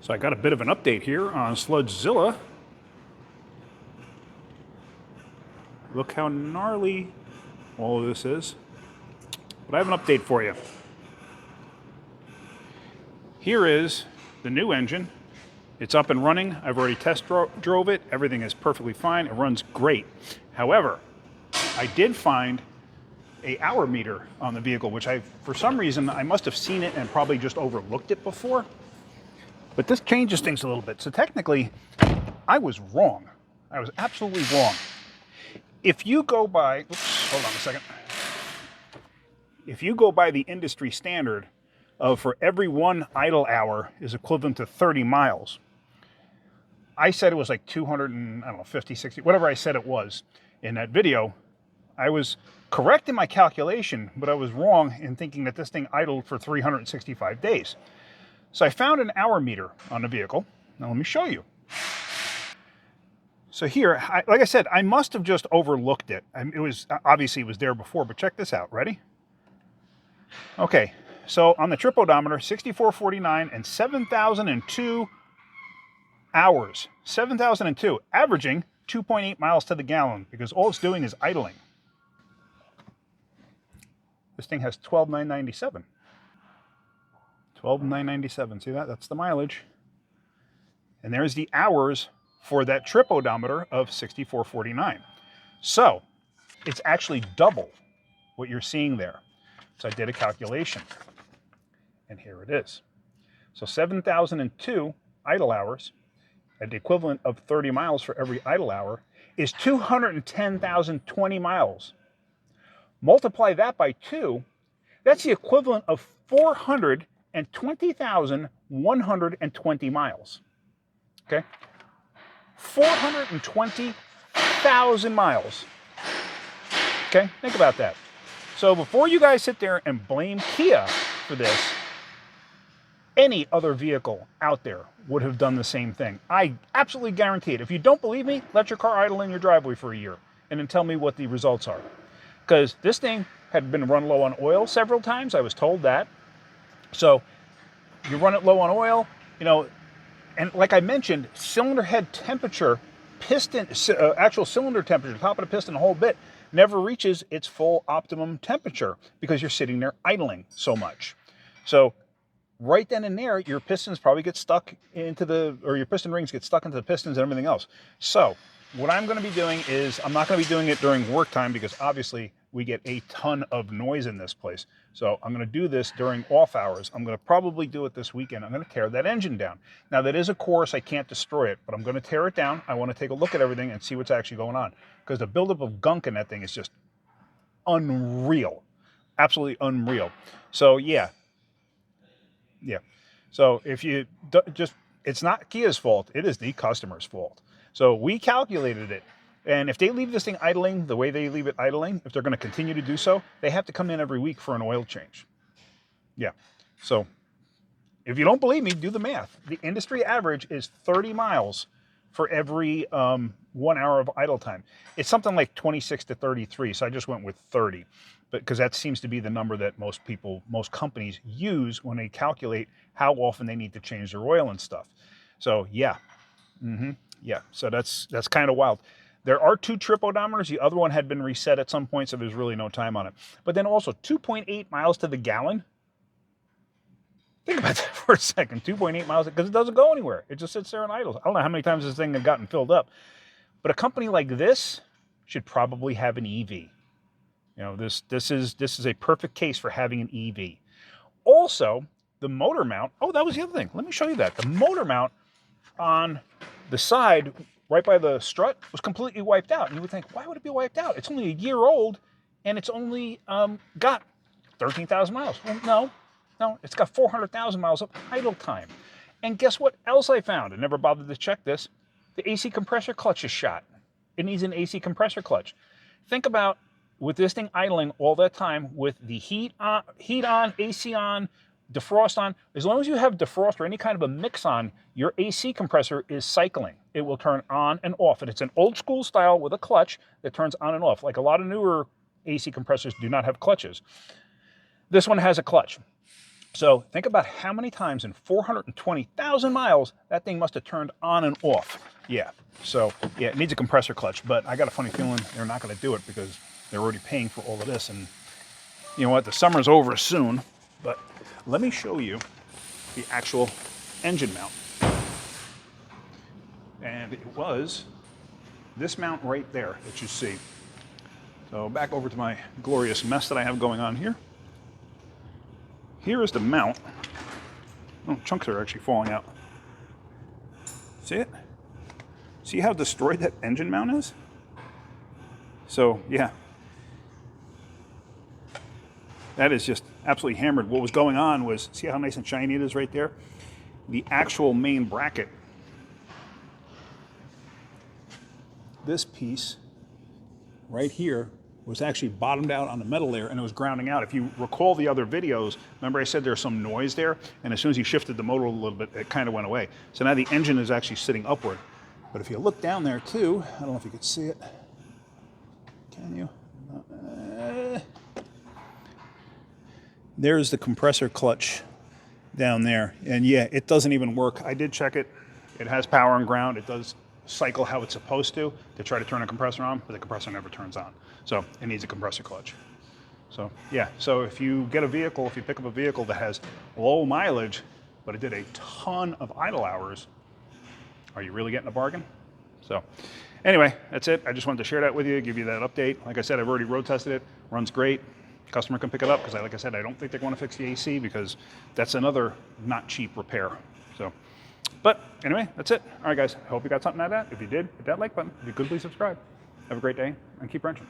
So I got a bit of an update here on Sludgezilla. Look how gnarly all of this is. But I have an update for you. Here is the new engine. It's up and running. I've already test drove it. Everything is perfectly fine. It runs great. However, I did find an hour meter on the vehicle, which for some reason, I must have seen it and probably just overlooked it before. But this changes things a little bit. So technically, I was wrong. I was absolutely wrong. If you go by, oops, hold on a second. If you go by the industry standard of for every 1 idle hour is equivalent to 30 miles, I said it was like 250, 60, whatever I said it was in that video. I was correct in my calculation, but I was wrong in thinking that this thing idled for 365 days. So I found an hour meter on the vehicle. Now let me show you. So here, like I said, I must have just overlooked it. It was obviously it was there before, but check this out. Ready? Okay, so on the trip odometer, 6449 and 7,002 hours. 7,002, averaging 2.8 miles to the gallon because all it's doing is idling. This thing has 12,997. 12,997. See that? That's the mileage. And there's the hours for that trip odometer of 6449. So it's actually double what you're seeing there. So I did a calculation, and here it is. So 7,002 idle hours at the equivalent of 30 miles for every idle hour is 210,020 miles. Multiply that by 2, that's the equivalent of 420,120 miles. Okay? 420,000 miles. Okay? Think about that. So before you guys sit there and blame Kia for this, any other vehicle out there would have done the same thing. I absolutely guarantee it. If you don't believe me, let your car idle in your driveway for a year and then tell me what the results are. Because this thing had been run low on oil several times. I was told that. So you run it low on oil, and like I mentioned, cylinder head temperature, actual cylinder temperature, top of the piston, the whole bit, never reaches its full optimum temperature because you're sitting there idling so much. So right then and there, your pistons probably get stuck or your piston rings get stuck into the pistons and everything else. So what I'm going to be doing is, I'm not going to be doing it during work time because obviously we get a ton of noise in this place. So I'm going to do this during off hours. I'm going to probably do it this weekend. I'm going to tear that engine down. Now that is a course, I can't destroy it, but I'm going to tear it down. I want to take a look at everything and see what's actually going on because the buildup of gunk in that thing is just unreal. Absolutely unreal. So yeah. So if you it's not Kia's fault, it is the customer's fault. So we calculated it. And if they leave this thing idling the way they leave it idling, if they're going to continue to do so, they have to come in every week for an oil change. Yeah. So if you don't believe me, do the math. The industry average is 30 miles for every 1 hour of idle time. It's something like 26 to 33. So I just went with 30, because that seems to be the number that most companies use when they calculate how often they need to change their oil and stuff. So yeah. Yeah. So that's kind of wild. There are 2 trip odometers. The other one had been reset at some point, so there's really no time on it. But then also 2.8 miles to the gallon. Think about that for a second. 2.8 miles, because it doesn't go anywhere. It just sits there and idles. I don't know how many times this thing had gotten filled up. But a company like this should probably have an EV. This is a perfect case for having an EV. Also, the motor mount. Oh, that was the other thing. Let me show you that. The motor mount on the side, right by the strut, was completely wiped out. And you would think, why would it be wiped out? It's only a year old, and it's only got 13,000 miles. Well, no, it's got 400,000 miles of idle time. And guess what else I found? I never bothered to check this. The AC compressor clutch is shot. It needs an AC compressor clutch. Think about, with this thing idling all that time, with the heat on, AC on, defrost on, as long as you have defrost or any kind of a mix on, your AC compressor is cycling. It will turn on and off. And it's an old school style with a clutch that turns on and off. Like a lot of newer AC compressors do not have clutches. This one has a clutch. So think about how many times in 420,000 miles that thing must have turned on and off. Yeah, so yeah, it needs a compressor clutch, but I got a funny feeling they're not going to do it because they're already paying for all of this. And you know what, the summer's over soon, but let me show you the actual engine mount. And it was this mount right there that you see. So back over to my glorious mess that I have going on here. Here is the mount. Oh, chunks are actually falling out. See it? See how destroyed that engine mount is? So, yeah. That is just absolutely hammered. What was going on was, see how nice and shiny it is right there? The actual main bracket, this piece right here, was actually bottomed out on the metal layer and it was grounding out. If you recall the other videos, remember I said there's some noise there, and as soon as you shifted the motor a little bit, it kind of went away. So now the engine is actually sitting upward. But if you look down there too, I don't know if you could see it. Can you? There's the compressor clutch down there. And yeah, it doesn't even work. I did check it. It has power and ground. It does cycle how it's supposed to try to turn a compressor on, but the compressor never turns on. So it needs a compressor clutch. So yeah, so if you get a vehicle, if you pick up a vehicle that has low mileage, but it did a ton of idle hours, are you really getting a bargain? So anyway, that's it. I just wanted to share that with you, give you that update. Like I said, I've already road tested it, runs great. Customer can pick it up because, like I said, I don't think they want to fix the AC because that's another not cheap repair. So, but anyway, that's it. All right, guys, I hope you got something out of that. If you did, hit that like button. If you could, please subscribe. Have a great day and keep wrenching.